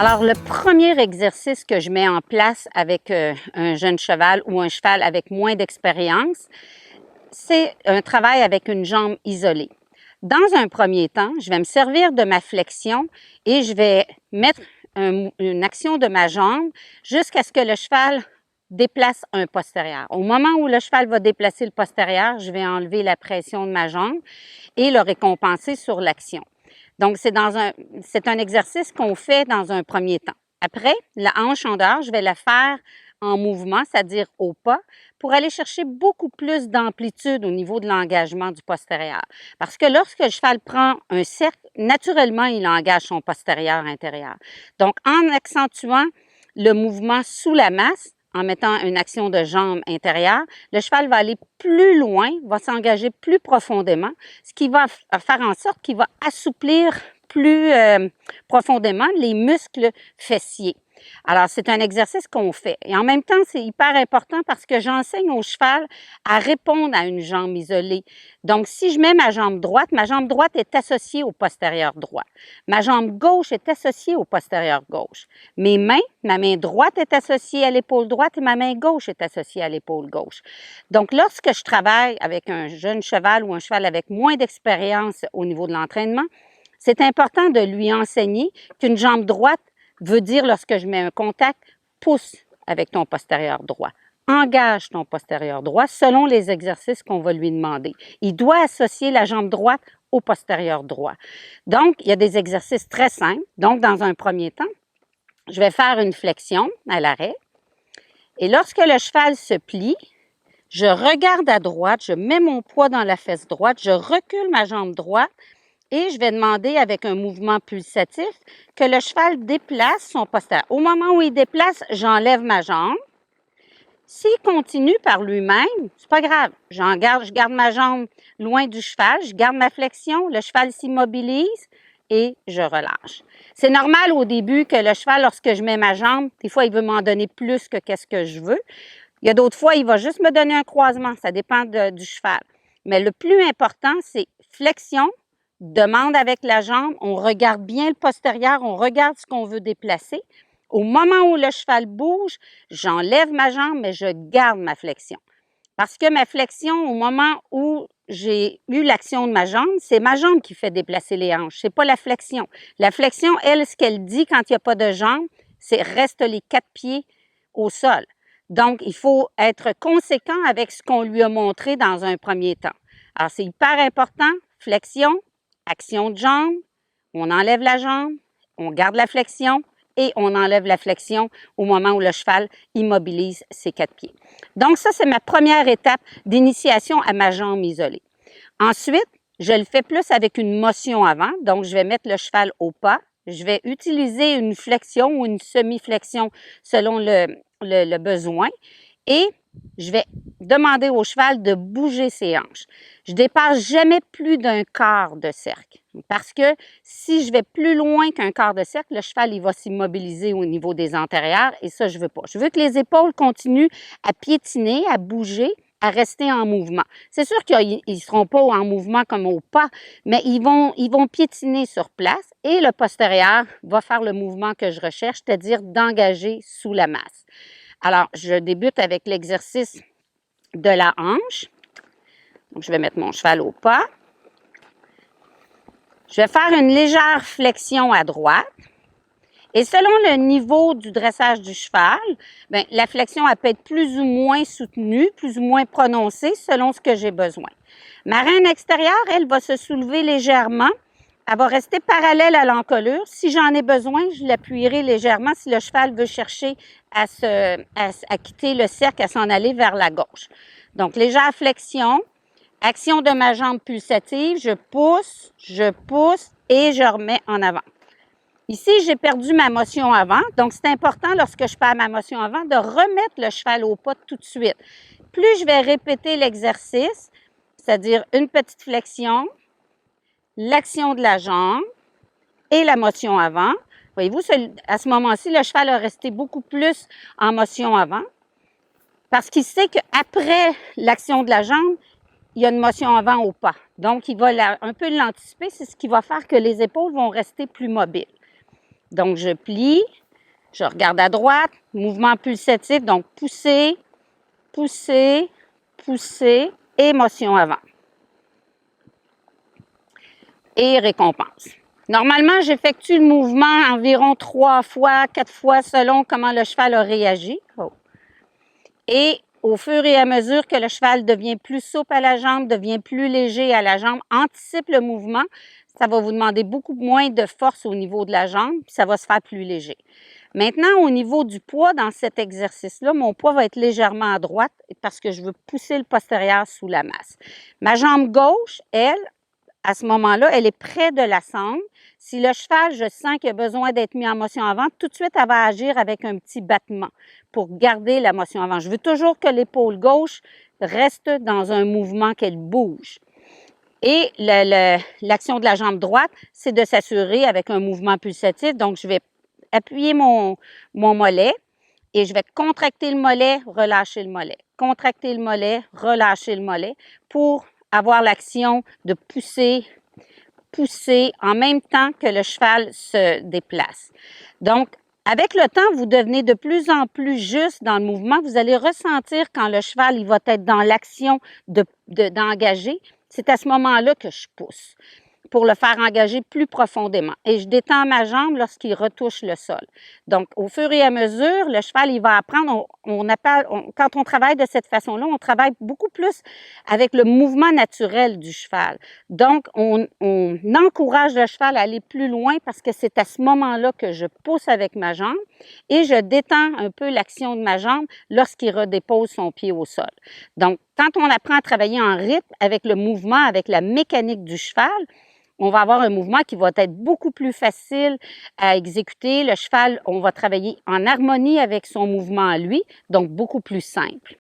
Alors, le premier exercice que je mets en place avec un jeune cheval ou un cheval avec moins d'expérience, c'est un travail avec une jambe isolée. Dans un premier temps, je vais me servir de ma flexion et je vais mettre une action de ma jambe jusqu'à ce que le cheval déplace un postérieur. Au moment où le cheval va déplacer le postérieur, je vais enlever la pression de ma jambe et le récompenser sur l'action. Donc, c'est un exercice qu'on fait dans un premier temps. Après, la hanche en dehors, je vais la faire en mouvement, c'est-à-dire au pas, pour aller chercher beaucoup plus d'amplitude au niveau de l'engagement du postérieur. Parce que lorsque le cheval prend un cercle, naturellement, il engage son postérieur intérieur. Donc, en accentuant le mouvement sous la masse, en mettant une action de jambe intérieure, le cheval va aller plus loin, va s'engager plus profondément, ce qui va faire en sorte qu'il va assouplir plus profondément les muscles fessiers. Alors, c'est un exercice qu'on fait. Et en même temps, c'est hyper important parce que j'enseigne au cheval à répondre à une jambe isolée. Donc, si je mets ma jambe droite est associée au postérieur droit. Ma jambe gauche est associée au postérieur gauche. Mes mains, ma main droite est associée à l'épaule droite et ma main gauche est associée à l'épaule gauche. Donc, lorsque je travaille avec un jeune cheval ou un cheval avec moins d'expérience au niveau de l'entraînement, c'est important de lui enseigner qu'une jambe droite veut dire, lorsque je mets un contact, pousse avec ton postérieur droit. Engage ton postérieur droit selon les exercices qu'on va lui demander. Il doit associer la jambe droite au postérieur droit. Donc, il y a des exercices très simples. Donc, dans un premier temps, je vais faire une flexion à l'arrêt. Et lorsque le cheval se plie, je regarde à droite, je mets mon poids dans la fesse droite, je recule ma jambe droite, et je vais demander avec un mouvement pulsatif que le cheval déplace son postérieur. Au moment où il déplace, j'enlève ma jambe. S'il continue par lui-même, c'est pas grave. Je garde ma jambe loin du cheval, je garde ma flexion, le cheval s'immobilise et je relâche. C'est normal au début que le cheval, lorsque je mets ma jambe, des fois, il veut m'en donner plus que qu'est-ce que je veux. Il y a d'autres fois, il va juste me donner un croisement. Ça dépend du cheval. Mais le plus important, c'est flexion, demande avec la jambe, on regarde bien le postérieur, on regarde ce qu'on veut déplacer. Au moment où le cheval bouge, j'enlève ma jambe, mais je garde ma flexion. Parce que ma flexion, au moment où j'ai eu l'action de ma jambe, c'est ma jambe qui fait déplacer les hanches, c'est pas la flexion. La flexion, elle, ce qu'elle dit quand il n'y a pas de jambe, c'est reste les 4 pieds au sol. Donc, il faut être conséquent avec ce qu'on lui a montré dans un premier temps. Alors, c'est hyper important, flexion, action de jambe, on enlève la jambe, on garde la flexion et on enlève la flexion au moment où le cheval immobilise ses 4 pieds. Donc ça, c'est ma première étape d'initiation à ma jambe isolée. Ensuite, je le fais plus avec une motion avant, donc je vais mettre le cheval au pas. Je vais utiliser une flexion ou une semi-flexion selon le besoin et je vais demander au cheval de bouger ses hanches. Je dépasse jamais plus d'un quart de cercle parce que si je vais plus loin qu'un quart de cercle, le cheval il va s'immobiliser au niveau des antérieurs et ça, je veux pas. Je veux que les épaules continuent à piétiner, à bouger, à rester en mouvement. C'est sûr qu'ils ne seront pas en mouvement comme au pas, mais ils vont piétiner sur place et le postérieur va faire le mouvement que je recherche, c'est-à-dire d'engager sous la masse. Alors, je débute avec l'exercice de la hanche. Donc, je vais mettre mon cheval au pas. Je vais faire une légère flexion à droite. Et selon le niveau du dressage du cheval, bien, la flexion elle peut être plus ou moins soutenue, plus ou moins prononcée selon ce que j'ai besoin. Ma reine extérieure, elle va se soulever légèrement. Elle va rester parallèle à l'encolure. Si j'en ai besoin, je l'appuierai légèrement si le cheval veut chercher à quitter le cercle, à s'en aller vers la gauche. Donc, légère flexion, action de ma jambe pulsative, je pousse et je remets en avant. Ici, j'ai perdu ma motion avant, donc c'est important lorsque je perds ma motion avant de remettre le cheval au pas tout de suite. Plus je vais répéter l'exercice, c'est-à-dire une petite flexion, l'action de la jambe et la motion avant. Voyez-vous, à ce moment-ci, le cheval a resté beaucoup plus en motion avant parce qu'il sait qu'après l'action de la jambe, il y a une motion avant au pas. Donc, il va un peu l'anticiper. C'est ce qui va faire que les épaules vont rester plus mobiles. Donc, je plie, je regarde à droite, mouvement pulsatif, donc pousser, pousser, pousser, et motion avant. Et récompense. Normalement, j'effectue le mouvement environ 3 fois, 4 fois, selon comment le cheval a réagi. Et au fur et à mesure que le cheval devient plus souple à la jambe, devient plus léger à la jambe, anticipe le mouvement, ça va vous demander beaucoup moins de force au niveau de la jambe, puis ça va se faire plus léger. Maintenant, au niveau du poids, dans cet exercice-là, mon poids va être légèrement à droite parce que je veux pousser le postérieur sous la masse. Ma jambe gauche, elle, à ce moment-là, elle est près de la sangle. Si le cheval, je sens qu'il a besoin d'être mis en motion avant, tout de suite, elle va agir avec un petit battement pour garder la motion avant. Je veux toujours que l'épaule gauche reste dans un mouvement, qu'elle bouge. Et l'action de la jambe droite, c'est de s'assurer avec un mouvement pulsatif. Donc, je vais appuyer mon mollet et je vais contracter le mollet, relâcher le mollet. Contracter le mollet, relâcher le mollet pour avoir l'action de pousser en même temps que le cheval se déplace. Donc, avec le temps, vous devenez de plus en plus juste dans le mouvement. Vous allez ressentir quand le cheval il va être dans l'action d'engager. C'est à ce moment-là que je pousse pour le faire engager plus profondément. Et je détends ma jambe lorsqu'il retouche le sol. Donc, au fur et à mesure, le cheval, il va apprendre, quand on travaille de cette façon-là, on travaille beaucoup plus avec le mouvement naturel du cheval. Donc, on encourage le cheval à aller plus loin parce que c'est à ce moment-là que je pousse avec ma jambe et je détends un peu l'action de ma jambe lorsqu'il redépose son pied au sol. Donc, quand on apprend à travailler en rythme avec le mouvement, avec la mécanique du cheval, on va avoir un mouvement qui va être beaucoup plus facile à exécuter. Le cheval, on va travailler en harmonie avec son mouvement à lui, donc beaucoup plus simple.